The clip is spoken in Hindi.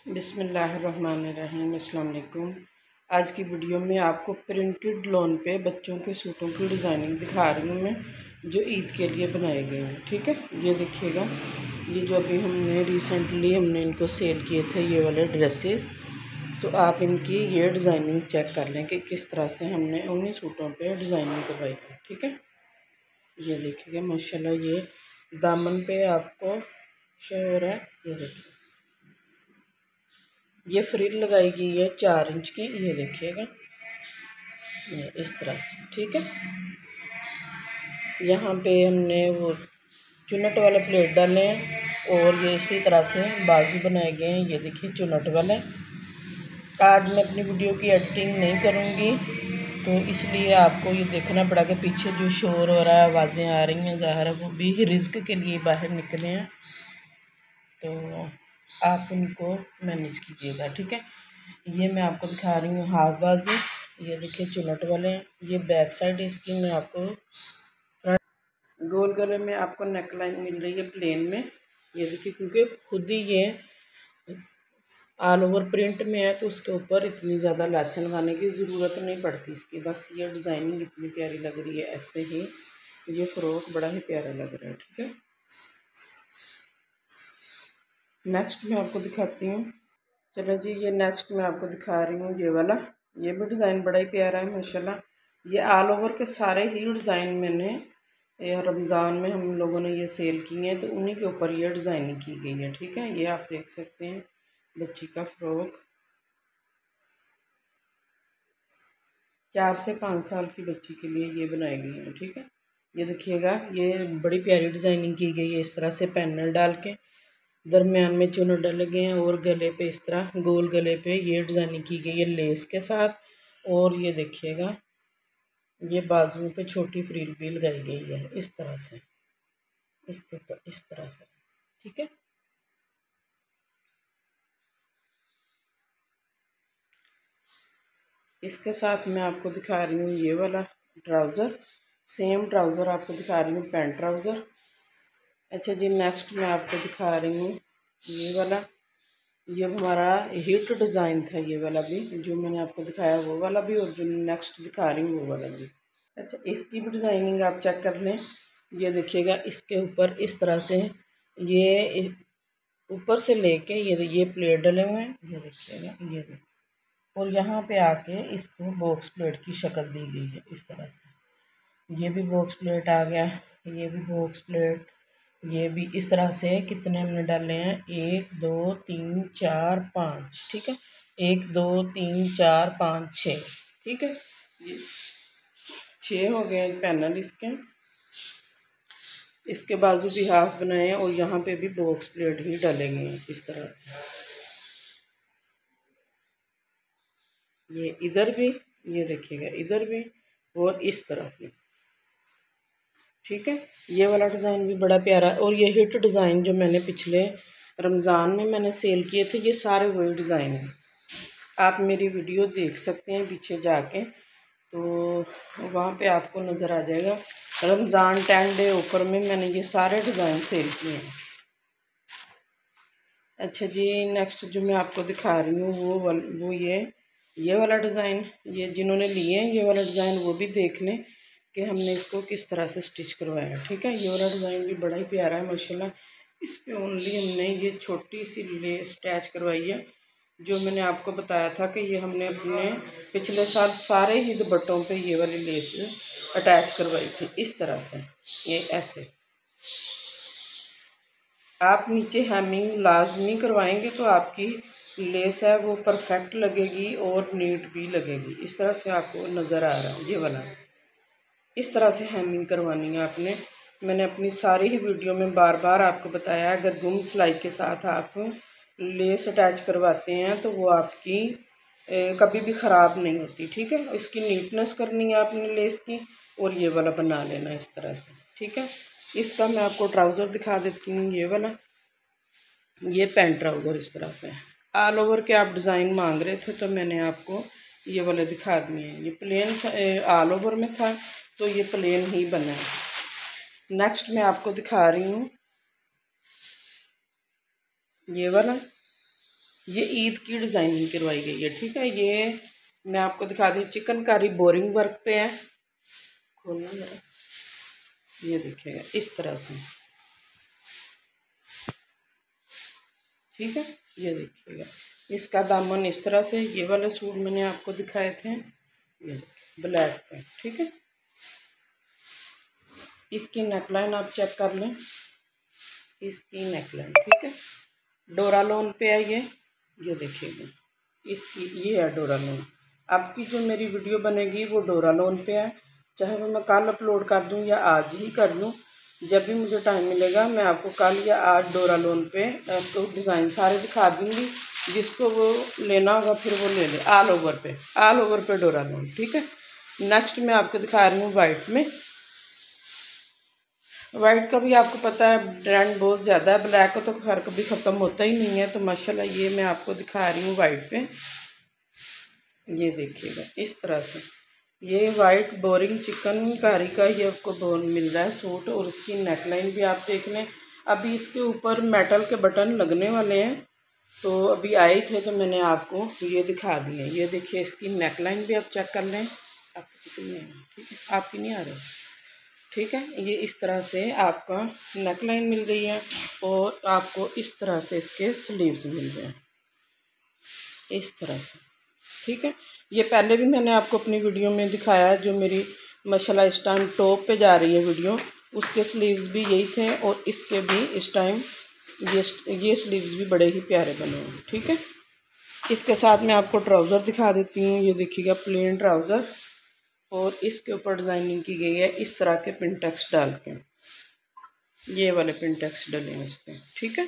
बिस्मिल्लाहिर्रहमानिर्रहीम। अस्सलाम वालेकुम। आज की वीडियो में आपको प्रिंटेड लॉन पे बच्चों के सूटों की डिज़ाइनिंग दिखा रही हूँ मैं, जो ईद के लिए बनाए गए हैं। ठीक है, ये देखिएगा, ये जो अभी हमने इनको सेल किए थे, ये वाले ड्रेसेस। तो आप इनकी ये डिज़ाइनिंग चेक कर लें कि किस तरह से हमने उन्हीं सूटों पे डिज़ाइनिंग करवाई है। ठीक है, ये देखिएगा माशाल्लाह, ये दामन पे आपको शो हो रहा है। ये देखिए, ये फ्रिल लगाई गई है 4 इंच की। ये देखिएगा, ये इस तरह से। ठीक है, यहाँ पे हमने वो चुनट वाले प्लेट डाले हैं और ये इसी तरह से बाजू बनाए गए हैं। ये देखिए चुनट वाले। आज मैं अपनी वीडियो की एडिटिंग नहीं करूँगी, तो इसलिए आपको ये देखना पड़ा कि पीछे जो शोर हो रहा है, आवाज़ें आ रही हैं, ज़ाहिर है वो भी रिस्क के लिए बाहर निकले हैं, तो आप उनको मैनेज कीजिएगा। ठीक है, ये मैं आपको दिखा रही हूँ हाफ बाजू। ये देखिए चुनट वाले हैं। ये बैक साइड इसकी मैं आपको गोल गले में आपको नेक लाइन मिल रही है प्लेन में। ये देखिए, क्योंकि खुद ही ये ऑल ओवर प्रिंट में है, तो उसके ऊपर इतनी ज़्यादा लेस लगाने की ज़रूरत नहीं पड़ती इसकी। बस ये डिज़ाइनिंग इतनी प्यारी लग रही है। ऐसे ही ये फ्रॉक बड़ा ही प्यारा लग रहा है। ठीक है, नेक्स्ट मैं आपको दिखाती हूँ। चलो जी, ये नेक्स्ट मैं आपको दिखा रही हूँ ये वाला। ये भी डिज़ाइन बड़ा ही प्यारा है माशाल्लाह। ये ऑल ओवर के सारे ही डिज़ाइन मैंने रमज़ान में हम लोगों ने ये सेल किए हैं, तो उन्हीं के ऊपर ये डिज़ाइनिंग की गई है। ठीक है, ये आप देख सकते हैं, बच्ची का फ्रॉक 4 से 5 साल की बच्ची के लिए ये बनाई गई है। ठीक है, ये देखिएगा, ये बड़ी प्यारी डिज़ाइनिंग की गई है। इस तरह से पैनल डाल के दरमियान में चुनट डले गए हैं और गले पे इस तरह गोल गले पे ये डिज़ाइनिंग की गई है लेस के साथ। और ये देखिएगा, ये बाजू पे छोटी फ्रिल भी लगाई गई है इस तरह से, इसके ऊपर इस तरह से। ठीक है, इसके साथ मैं आपको दिखा रही हूँ ये वाला ट्राउज़र। सेम ट्राउज़र आपको दिखा रही हूँ, पैंट ट्राउज़र। अच्छा जी, नेक्स्ट मैं आपको दिखा रही हूँ ये वाला। ये हमारा हिट डिज़ाइन था, ये वाला भी जो मैंने आपको दिखाया, वो वाला भी, और जो नेक्स्ट दिखा रही हूँ वो वाला भी। अच्छा, इसकी भी डिज़ाइनिंग आप चेक कर लें। ये देखिएगा, इसके ऊपर इस तरह से ये ऊपर से लेके ये प्लेट डले हुए हैं। ये देखिएगा, ये देखिए, और यहाँ पे आके इसको बॉक्स प्लेट की शक्ल दी गई है इस तरह से। ये भी बॉक्स प्लेट आ गया, ये भी बॉक्स प्लेट, ये भी इस तरह से। कितने हमने डाले हैं? 1 2 3 4 5। ठीक है, 1 2 3 4 5 6। ठीक है, ये 6 हो गए पैनल इसके। इसके बाजू भी हाफ बनाए हैं और यहाँ पे भी बॉक्स प्लेट ही डाले गए हैं इस तरह से। ये इधर भी, ये देखिएगा इधर भी, और इस तरफ भी। ठीक है, ये वाला डिज़ाइन भी बड़ा प्यारा है। और ये हिट डिज़ाइन जो मैंने पिछले रमज़ान में मैंने सेल किए थे, ये सारे वही डिज़ाइन हैं। आप मेरी वीडियो देख सकते हैं पीछे जाके, तो वहाँ पे आपको नज़र आ जाएगा। रमज़ान 10 डे ऑफर में मैंने ये सारे डिज़ाइन सेल किए हैं। अच्छा जी, नेक्स्ट जो मैं आपको दिखा रही हूँ वो ये वाला डिज़ाइन। ये जिन्होंने लिए हैं ये वाला डिज़ाइन, वो भी देख लें कि हमने इसको किस तरह से स्टिच करवाया है। ठीक है, ये वाला डिज़ाइन भी बड़ा ही प्यारा है माशाल्लाह। इस पे ओनली हमने ये छोटी सी लेस अटैच करवाई है, जो मैंने आपको बताया था कि ये हमने अपने पिछले साल सारे ही दुपट्टों पे ये वाली लेस अटैच करवाई थी इस तरह से। ये ऐसे आप नीचे हेमिंग लाजमी करवाएंगे तो आपकी लेस है वो परफेक्ट लगेगी और नीट भी लगेगी। इस तरह से आपको नज़र आ रहा है ये वाला, इस तरह से हेमिंग करवानी है आपने। मैंने अपनी सारी ही वीडियो में बार बार आपको बताया, अगर गुम सिलाई के साथ आप लेस अटैच करवाते हैं तो वो आपकी कभी भी ख़राब नहीं होती। ठीक है, इसकी नीटनेस करनी है आपने लेस की, और ये वाला बना लेना इस तरह से। ठीक है, इसका मैं आपको ट्राउज़र दिखा देती हूँ। ये वाला, ये पैंट ट्राउज़र इस तरह से ऑल ओवर के आप डिज़ाइन मांग रहे थे, तो मैंने आपको ये वाले दिखा दिए हैं। ये प्लेन ऑल ओवर में था, तो ये प्लेन ही बना है। नेक्स्ट मैं आपको दिखा रही हूँ ये वाला। ये ईद की डिज़ाइनिंग करवाई गई है। ठीक है, ये मैं आपको दिखा दी, चिकनकारी बोरिंग वर्क पे है। खोलना जरा, ये देखिएगा इस तरह से। ठीक है, ये देखिएगा इसका दामन इस तरह से। ये वाले सूट मैंने आपको दिखाए थे, ये ब्लैक पे। ठीक है, इसकी नेकलाइन आप चेक कर लें, इसकी नेकलाइन। ठीक है, डोरा लोन पे है ये देखिएगा इसकी, ये है डोरा लोन। अब की जो मेरी वीडियो बनेगी वो डोरा लोन पे है, चाहे वो मैं कल अपलोड कर दूं या आज ही कर दूं, जब भी मुझे टाइम मिलेगा मैं आपको कल या आज डोरा लोन पे आपको डिज़ाइन सारे दिखा दूंगी। जिसको वो लेना होगा फिर वो ले ले। ऑल ओवर पे डोरा लोन। ठीक है, नेक्स्ट मैं आपको दिखा रही हूँ वाइट में। वाइट का भी आपको पता है ट्रेंड बहुत ज़्यादा है, ब्लैक का तो खैर कभी ख़त्म होता ही नहीं है। तो माशाल्लाह ये मैं आपको दिखा रही हूँ वाइट पे। ये देखिएगा इस तरह से, ये वाइट बोरिंग चिकनकारी का ये आपको बोन मिल रहा है सूट। और इसकी नेकलाइन भी आप देख लें। अभी इसके ऊपर मेटल के बटन लगने वाले हैं, तो अभी आए थे तो मैंने आपको ये दिखा दिए। ये देखिए इसकी नेकलाइन भी आप चेक कर लें। आपकी कितनी है? ठीक है, आपकी नहीं आ रही। ठीक है, ये इस तरह से आपका नेकलाइन मिल रही है और आपको इस तरह से इसके स्लीव्स मिल रहे हैं इस तरह से। ठीक है, ये पहले भी मैंने आपको अपनी वीडियो में दिखाया है, जो मेरी माशाल्लाह इस टाइम टॉप पे जा रही है वीडियो, उसके स्लीव्स भी यही थे। और इसके भी इस टाइम ये स्लीव्स भी बड़े ही प्यारे बने हैं। ठीक है, इसके साथ मैं आपको ट्राउज़र दिखा देती हूँ। ये देखिएगा प्लेन ट्राउज़र, और इसके ऊपर डिज़ाइनिंग की गई है इस तरह के पिंटेक्स डाल के, ये वाले पिंटेक्स डले हैं इस पर। ठीक है,